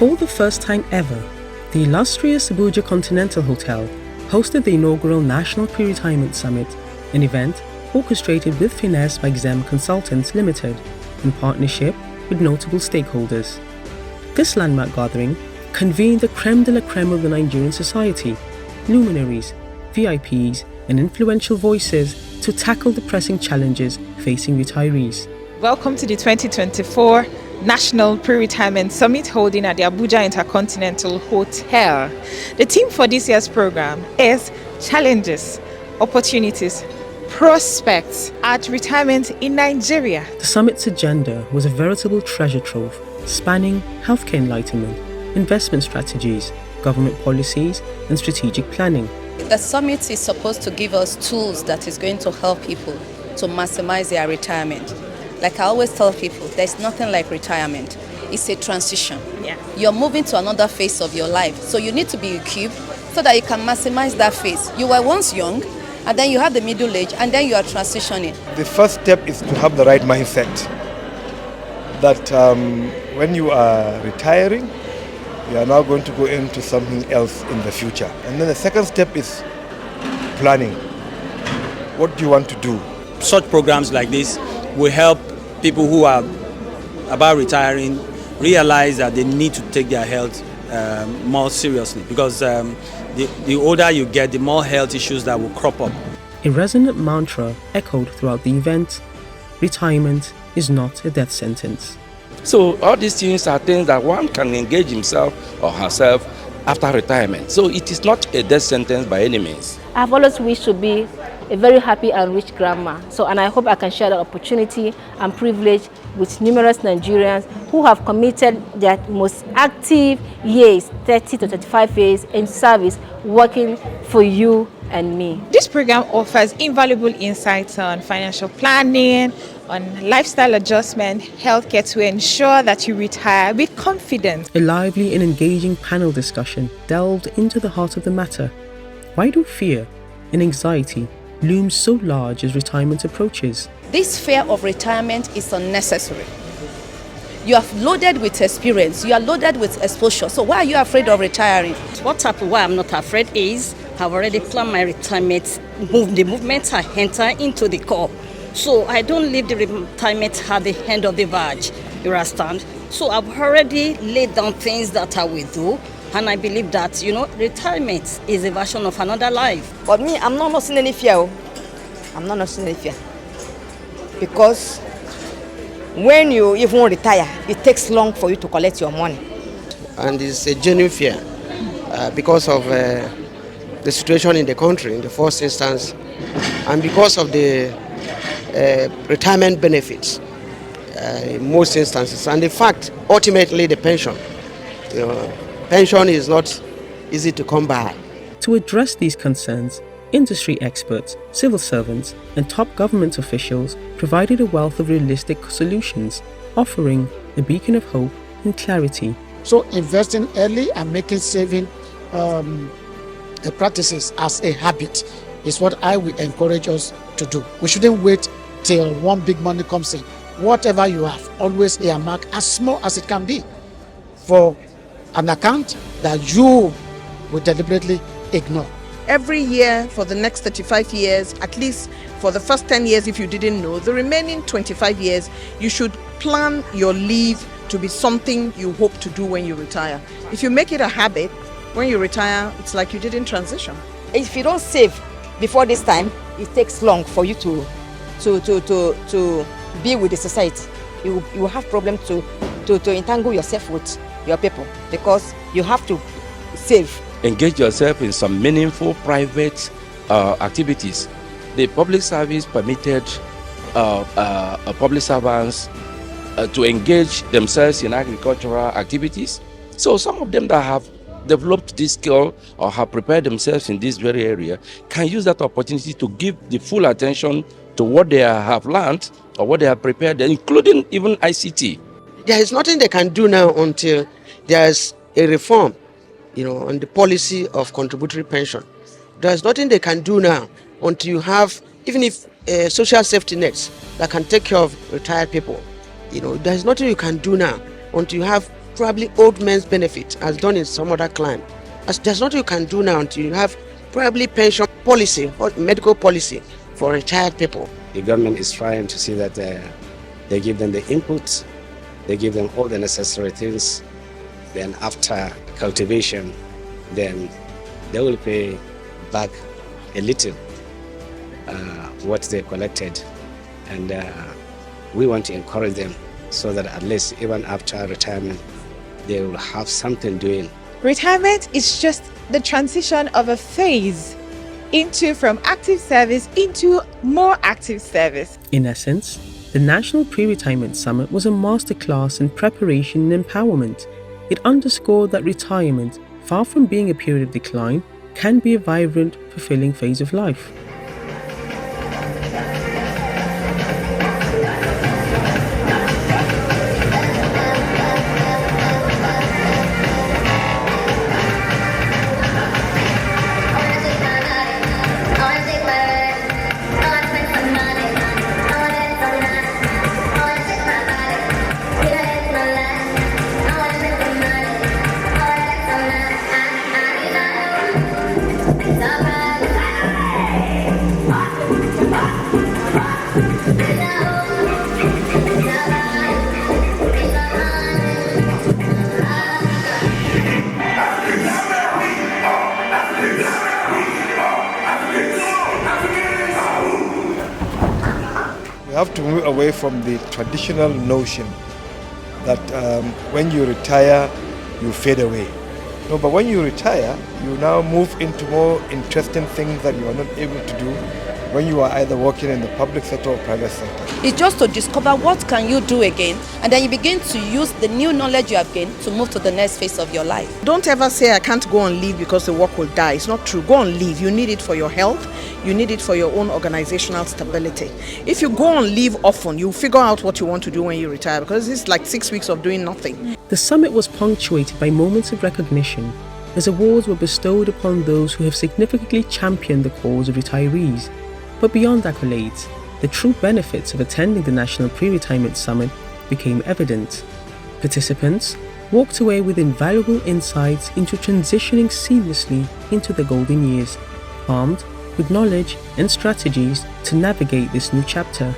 For the first time ever, the illustrious Abuja Continental Hotel hosted the inaugural National Pre-Retirement Summit, an event orchestrated with finesse by Xem Consultants Limited in partnership with notable stakeholders. This landmark gathering convened the creme de la creme of the Nigerian society, luminaries, VIPs, and influential voices to tackle the pressing challenges facing retirees. Welcome to the 2024 National Pre-Retirement Summit holding at the Abuja Intercontinental Hotel. The theme for this year's program is Challenges, Opportunities, Prospects at Retirement in Nigeria. The summit's agenda was a veritable treasure trove, spanning healthcare enlightenment, investment strategies, government policies, and strategic planning. The summit is supposed to give us tools that is going to help people to maximize their retirement. Like I always tell people, there's nothing like retirement. It's a transition. Yeah. You're moving to another phase of your life. So you need to be equipped so that you can maximize that phase. You were once young, and then you have the middle age, and then you are transitioning. The first step is to have the right mindset. That when you are retiring, you are now going to go into something else in the future. And then the second step is planning. What do you want to do? Such programs like this will help people who are about retiring realize that they need to take their health more seriously, because the older you get, the more health issues that will crop up. A resonant mantra echoed throughout the event: retirement is not a death sentence. So all these things are things that one can engage himself or herself after retirement. So it is not a death sentence by any means. I've always wished to be a very happy and rich grandma. And I hope I can share that opportunity and privilege with numerous Nigerians who have committed their most active years, 30 to 35 years in service, working for you and me. This program offers invaluable insights on financial planning, on lifestyle adjustment, healthcare to ensure that you retire with confidence. A lively and engaging panel discussion delved into the heart of the matter. Why do fear and anxiety loom so large as retirement approaches? This fear of retirement is unnecessary. You are loaded with experience, you are loaded with exposure. So why are you afraid of retiring? Why I'm not afraid is I've already planned my retirement, the movement I enter into the core. So I don't leave the retirement at the end of the verge, you understand? So I've already laid down things that I will do, and I believe that, retirement is a version of another life. But me, I'm not nursing any fear. I'm not nursing any fear. Because when you even retire, it takes long for you to collect your money. And it's a genuine fear because of the situation in the country in the first instance, and because of the retirement benefits in most instances, and the fact ultimately the pension. Pension is not easy to come by. To address these concerns, industry experts, civil servants, and top government officials provided a wealth of realistic solutions, offering a beacon of hope and clarity. So investing early and making saving practices as a habit is what I will encourage us to do. We shouldn't wait till one big money comes in. Whatever you have, always earmark as small as it can be for an account that you will deliberately ignore. Every year for the next 35 years, at least for the first 10 years if you didn't know, the remaining 25 years, you should plan your leave to be something you hope to do when you retire. If you make it a habit, when you retire, it's like you didn't transition. If you don't save before this time, it takes long for you to be with the society. You will have problem to entangle yourself with your people, because you have to save. Engage yourself in some meaningful private activities. The public service permitted public servants to engage themselves in agricultural activities. So some of them that have developed this skill or have prepared themselves in this very area can use that opportunity to give the full attention to what they have learned or what they have prepared, including even ICT. There is nothing they can do now until there is a reform, on the policy of contributory pension. There is nothing they can do now until you have, even if social safety nets that can take care of retired people. There is nothing you can do now until you have probably old men's benefit as done in some other clan. As there's nothing you can do now until you have probably pension policy or medical policy for retired people. The government is trying to see that they give them the inputs, they give them all the necessary things. Then after cultivation, then they will pay back a little what they collected. And we want to encourage them so that at least even after retirement, they will have something doing. Retirement is just the transition of a phase from active service into more active service. In essence, the National Pre-Retirement Summit was a masterclass in preparation and empowerment. It underscored that retirement, far from being a period of decline, can be a vibrant, fulfilling phase of life. We have to move away from the traditional notion that when you retire, you fade away. No, but when you retire, you now move into more interesting things that you are not able to do when you are either working in the public sector or private sector. It's just to discover what can you do again, and then you begin to use the new knowledge you have gained to move to the next phase of your life. Don't ever say, I can't go on leave because the work will die. It's not true. Go on leave. You need it for your health. You need it for your own organizational stability. If you go on leave often, you figure out what you want to do when you retire, because it's like 6 weeks of doing nothing. The summit was punctuated by moments of recognition, as awards were bestowed upon those who have significantly championed the cause of retirees. But beyond accolades, the true benefits of attending the National Pre-Retirement Summit became evident. Participants walked away with invaluable insights into transitioning seamlessly into the golden years, armed with knowledge and strategies to navigate this new chapter.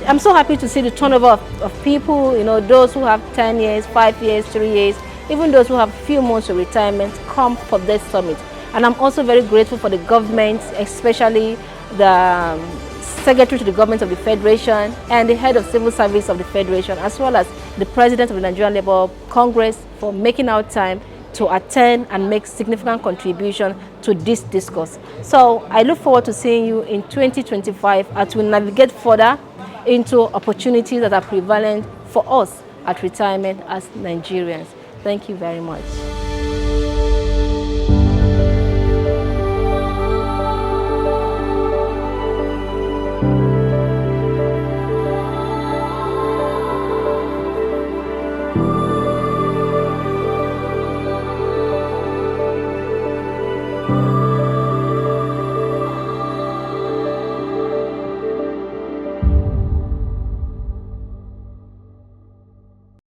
I'm so happy to see the turnover of people, those who have 10 years, 5 years, 3 years, even those who have a few months of retirement come for this summit. And I'm also very grateful for the government, especially the Secretary to the Government of the Federation and the Head of Civil Service of the Federation, as well as the President of the Nigerian Labour Congress, for making out time to attend and make significant contribution to this discourse. So I look forward to seeing you in 2025 as we navigate further into opportunities that are prevalent for us at retirement as Nigerians. Thank you very much.